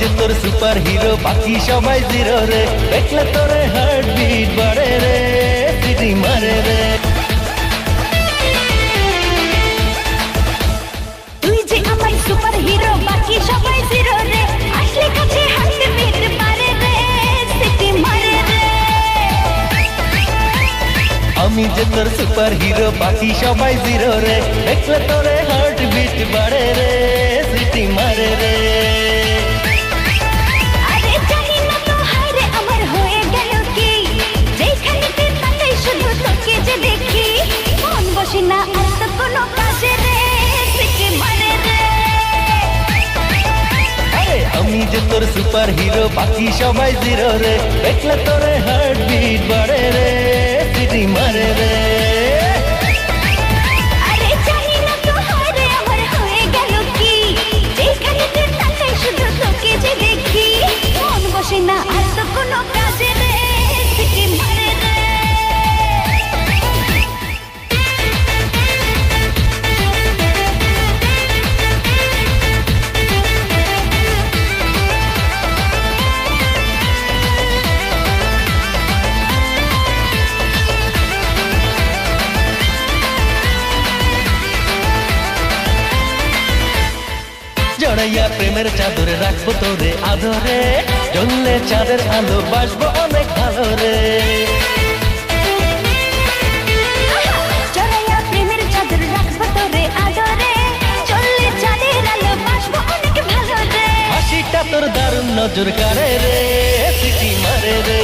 যে তোর super hero, বাকি সবাই জিরো রে। দেখলে তোরে হার্ট বিট বাড়ে রে, সিটি মারে রে। তুই যে আমার সুপার হিরো, বাকি সবাই জিরো রে। আসলে কাছে হার্ট বিট বাড়ে রে, সিটি মারে রে। আমি যে তোর সুপার হিরো, বাকি সবাই জিরো রে। দেখলে তোরে হার্ট বিট বাড়ে রে, সিটি মারে রে। আরে জানি না তো হায়রে আমার হয়ে গেল কি, যেখানে তুই তাকাই শুধু তোকে যে দেখি। মন বসে না আর তো কোনো কাজে রে, সিটি মারে রে। আরে আমি যে তোর সুপার হিরো, বাকি সবাই জিরো রে। দেখলে তোরে হার্ট বিট বাড়ে রে, সিটি মারে রে। আরে জানি না তো হায়রে আমার হয়ে গেল কি, যেখানে তুই তাকাই শুধু তোকে যে দেখি। মন বসে না আর তো কোনো কাজে রে, সিটি মারে রে। জড়াইয়া প্রেমের চাদরে রাখবো তোরে আদরে, জ্বললে চাঁদের আলো বাসবো অনেক ভালো রে। জড়াইয়া প্রেমের চাদর রাখবো তোরে আদরে, চললে চাঁদের আলো বাসবো অনেক ভালো রে। হাসিটা তোর দারুণ নজর কাড়ে রে, সিটি মারে রে।